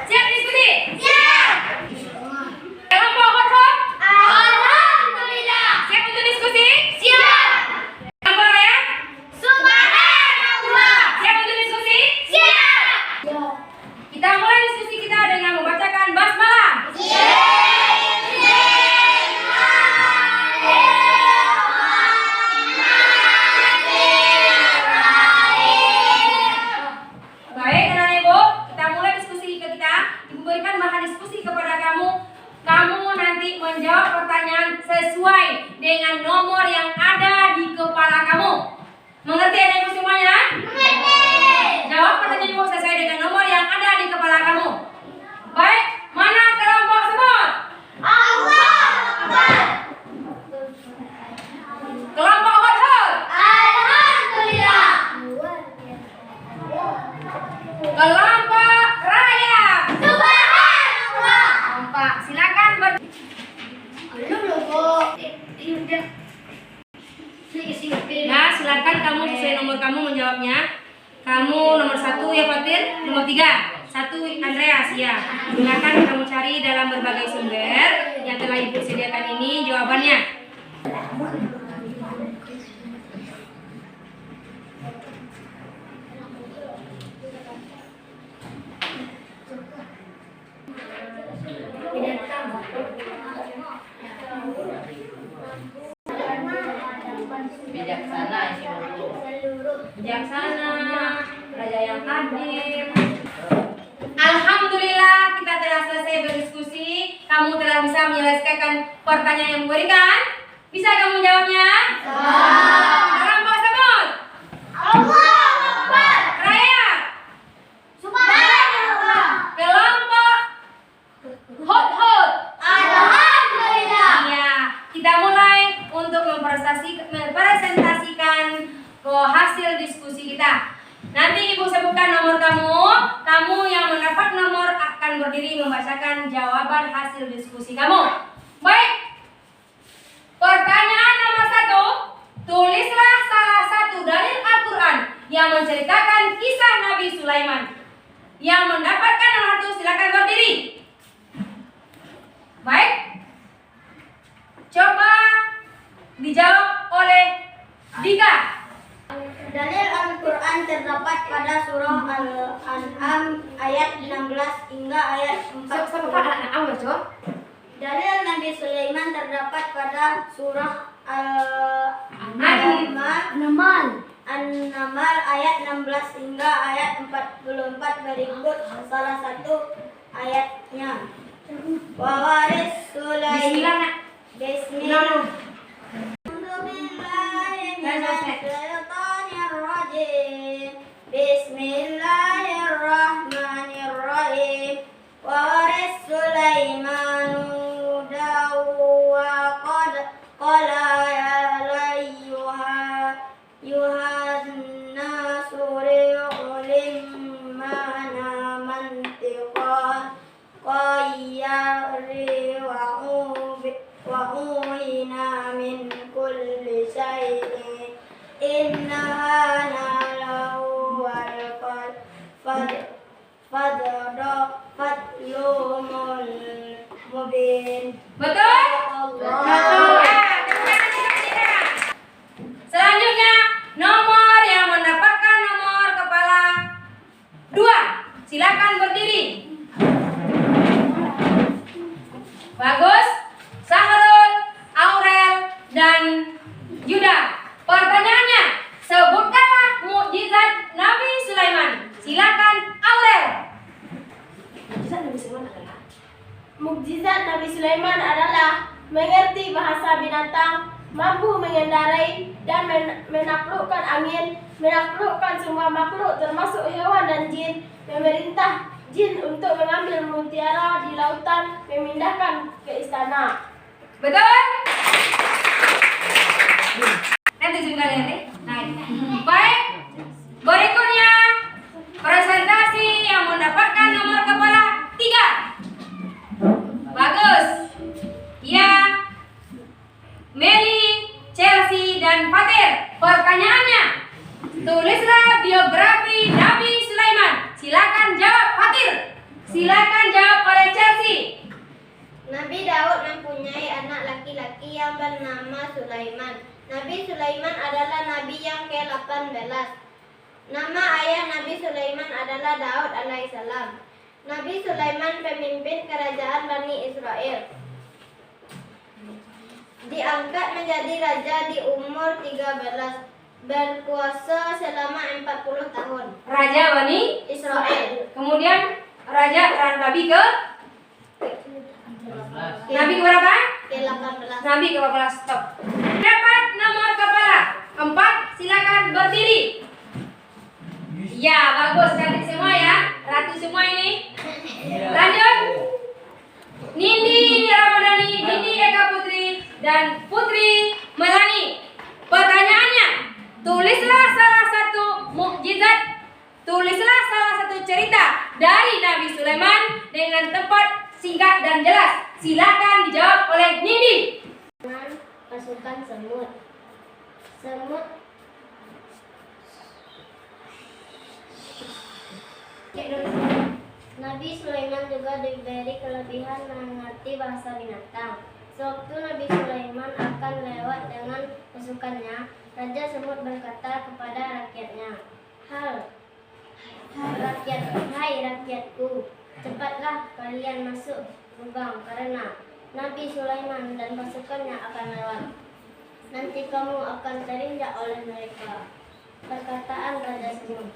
Siap diskusi? Kelompok hot-hot. Alhamdulillah. Siap untuk diskusi? Siap. Kelompok raya. Subhanallah. Siap untuk diskusi? Siap. Kita mulai diskusi kita dengan membacakan basmalah. Baik anak ibu, kita mulai diskusi kita. Ibu berikan bahan diskusi kepada kamu. Kamu nanti menjawab pertanyaan sesuai dengan nomor yang ada di kepala kamu. Mengerti anak ibu semuanya? Jawab pertanyaan ibu sesuai dengan nomor yang ada di kepala kamu. Baik, mana kelompok semut? Kelompok hot-hot? Alhamdulillah. Kelompok raya? Subhanallah. Kompak, silakan Nah, silakan kamu sesuai nomor kamu menjawabnya. Kamu nomor 1 ya Fatir, nomor 3 1 Andreas ya. Silakan kamu cari dalam berbagai sumber yang telah ibu sediakan ini jawabannya. Bijaksana, raja yang adil. Alhamdulillah kita telah selesai berdiskusi. Kamu telah bisa menyelesaikan pertanyaan yang diberikan. Bisa kamu menjawabnya? Kelompok semut. Raya. Subhanallah. Kelompok hot-hot. Alhamdulillah. Iya, kita mulai untuk mempresentasikan hasil diskusi kita. Nanti ibu sebutkan nomor kamu. Kamu yang mendapat nomor akan berdiri membacakan jawaban hasil diskusi kamu. Baik. Pertanyaan nomor 1. Tulislah salah satu dalil Al-Quran yang menceritakan kisah Nabi Sulaiman. Yang mendapatkan nomor 1 silakan berdiri. Baik. Coba dijawab oleh Dika. Dalil Al-Quran terdapat pada surah Al-An'am ayat 16 hingga ayat 40. Dalil Nabi Sulaiman terdapat pada surah An-Namal ayat 16 hingga ayat 44 berikut salah satu ayatnya. Wa waris Sulaiman. Bismillah. qala ya yuhanna suri'ulim mana mantiqan qayyari wa uhina min kulli syai'in innaha nalahu wal fadlumul mubin. Betul? Allah. Selanjutnya nomor yang mendapatkan nomor kepala 2. Silakan berdiri. Bagus. Sahrul, Aurel, dan Yuda. Pertanyaannya, sebutkanlah mukjizat Nabi Sulaiman. Silakan Aurel. Mukjizat Nabi Sulaiman adalah Mukjizat Nabi Sulaiman adalah mengerti bahasa binatang, mampu mengendarai dan menaklukkan angin, menaklukkan semua makhluk termasuk hewan dan jin, memerintah jin untuk mengambil mutiara di lautan, memindahkan ke istana. betul? Nanti juga nanti. Baik. Berikutnya presentasi yang mendapatkan nomor kepala 3. Bagus. Ya. Meli, Chelsea, dan Fatir. Pertanyaannya, tulislah biografi Nabi Sulaiman. Silakan jawab Fatir. Silakan jawab oleh Chelsea. Nabi Daud mempunyai anak laki-laki yang bernama Sulaiman. Nabi Sulaiman adalah nabi yang ke-18. Nama ayah Nabi Sulaiman adalah Daud alaihissalam. Nabi Sulaiman pemimpin kerajaan Bani Israel. Diangkat menjadi raja di umur 13, berkuasa selama 40 tahun. Raja Bani Israel. Kemudian Raja Nabi ke Nabi ke berapa? Ke-18. Nabi ke berapa? Stop. Dapat nomor kepala 4. Silakan berdiri. Ya, bagus cantik semua ya. Ratu semua ini. Lanjut. Nindi Ramadhani, Nindi Eka Putri, dan Putri Melani. Pertanyaannya, tulislah salah satu mukjizat, tulislah salah satu cerita dari Nabi Sulaiman dengan tempat singkat dan jelas. Silakan dijawab oleh Nindi. Pasukan semut. Nabi Sulaiman juga diberi kelebihan mengerti bahasa binatang. Sewaktu Nabi Sulaiman akan lewat dengan pasukannya, Raja Semut berkata kepada rakyatnya, Hai rakyatku, cepatlah kalian masuk lubang karena Nabi Sulaiman dan pasukannya akan lewat. Nanti kamu akan terinjak oleh mereka. Perkataan Raja Semut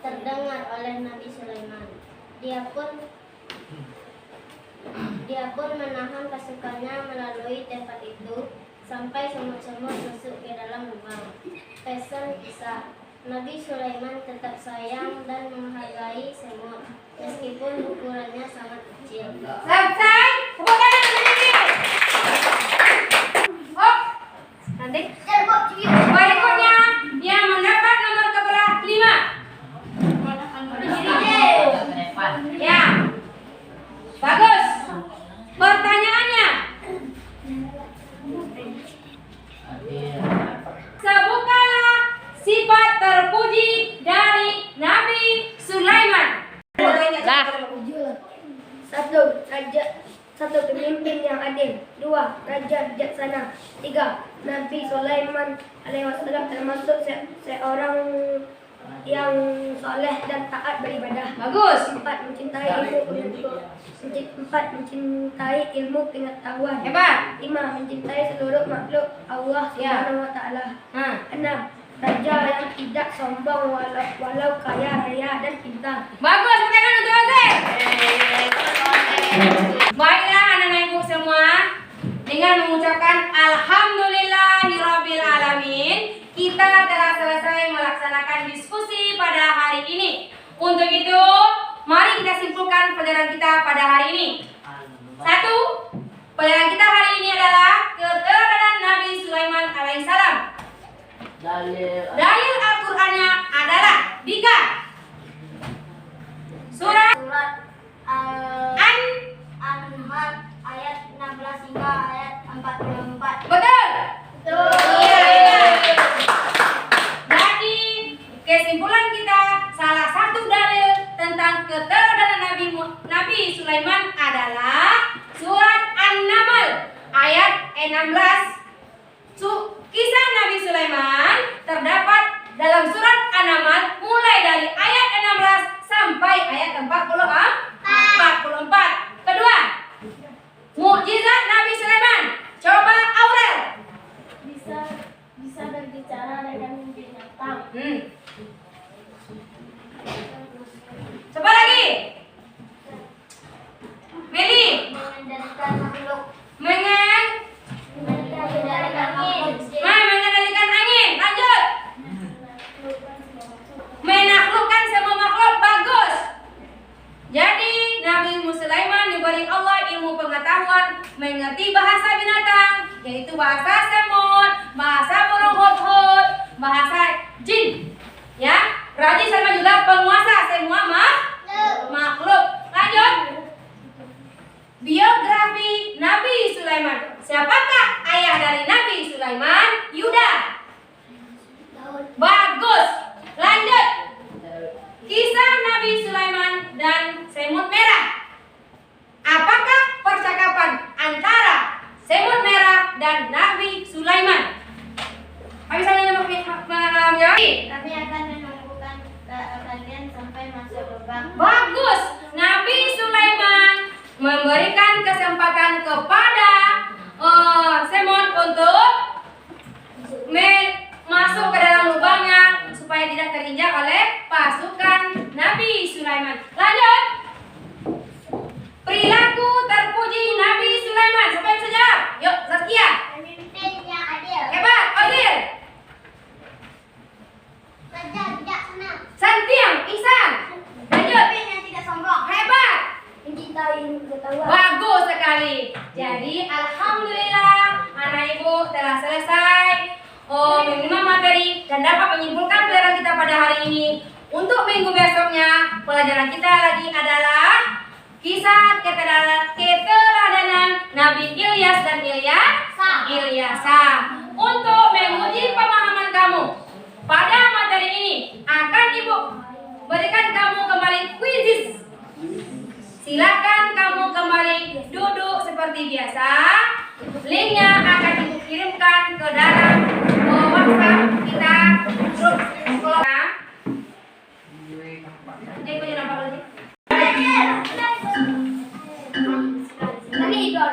terdengar oleh Nabi Sulaiman. Dia pun menahan pasukannya melalui tempat itu sampai semut-semut masuk ke dalam lubang. Pesan kisah, Nabi Sulaiman tetap sayang dan menghargai semut meskipun ukurannya sangat kecil. Selesai. Tepuk tangan sedikit. Oh, nanti. Berikutnya yang mendapat nomor kepala 5. Ya. Bagus. Pertanyaannya, sebutkanlah sifat terpuji dari Nabi Sulaiman. Satu pemimpin yang adil. 2. Raja bijaksana. 3. Nabi Sulaiman alaihissalam termasuk seorang yang soleh dan taat beribadah. Bagus. 4. Mencintai ilmu pengetahuan. Hebat. 5. Mencintai seluruh makhluk Allah Subhanahu wa taala. 6. Raja yang tidak sombong walau kaya raya dan pintar. Bagus, tangan untuk Azir. Baiklah anak-anak ibu semua, dengan mengucapkan Alhamdulillahirrabbilalamin, kita telah selesai melaksanakan diskusi pada hari ini. Untuk itu, mari kita simpulkan pelajaran kita pada hari ini. 1. Dalil Al-Qur'annya adalah Dika. Surat An-Nahl ayat 16 hingga ayat 44. Betul. Iya. Jadi kesimpulan kita, salah satu dalil tentang keteladanan Nabi Sulaiman adalah surat An-Nahl ayat 16. Kisah Nabi Sulaiman terdapat dalam surat An-Nahl mulai dari ayat 16 sampai ayat 44. Kedua, mukjizat Nabi Sulaiman. Coba Aurel. Bisa berbicara dengan binatang. Coba lagi. Meli. Mengendalikan makhluk. Mengendalikan angin. Lanjut. Menaklukkan semua makhluk. Bagus. Jadi Nabi Sulaiman diberi Allah ilmu pengetahuan mengerti bahasa binatang, yaitu bahasa semut, bahasa burung hut-hut, bahasa jin. Ya, Raja Sulaiman juga penguasa semua makhluk. Lanjut. Biografi Nabi Sulaiman. Siapakah ayah dari Nabi Sulaiman? Yuda. Bagus. Lanjut. Kisah Nabi Sulaiman dan semut merah. Apakah percakapan antara semut merah dan Nabi Sulaiman? Habis menjawab. Kami akan menunggukan kalian sampai masuk lubang. Bagus. Nabi Sulaiman memberikan kesempatan kepada semut untuk masuk ke dalam lubangnya supaya tidak terinjak oleh pasukan Nabi Sulaiman. Lanjut. Perilaku terpuji Nabi Sulaiman. Siapa yang bisa jawab? Yuk, Zaskia. Pemimpin yang adil. Hebat, Ozil. Raja bijaksana. Santiang, Ihsan. Lanjut. Pemimpin yang tidak sombong. Hebat. Mencintai pengetahuan. Bagus sekali. Jadi alhamdulillah anak ibu telah selesai menerima materi dan dapat menyimpulkan pelajaran kita pada hari ini. Untuk minggu besoknya pelajaran kita lagi adalah kisah keteladanan Nabi Ilyas dan Ilyasa. Untuk menguji pemahaman kamu pada materi ini akan ibu berikan kamu kembali quizzes. Silakan kamu kembali duduk seperti biasa. Linknya akan ibu kirimkan ke dalam WhatsApp kita grup sekolah. Ini punya nampak lagi. Ini idol.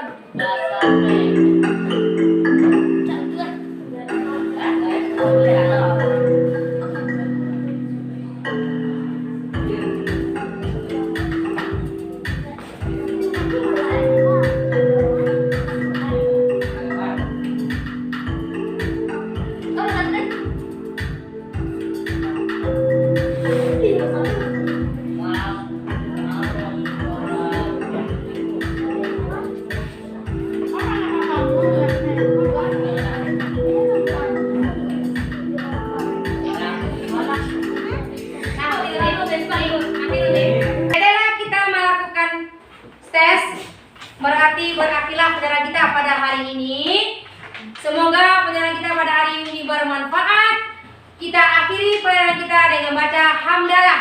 Berakhirlah pelajaran kita pada hari ini. Semoga pelajaran kita pada hari ini bermanfaat. Kita akhiri pelajaran kita dengan baca hamdalah.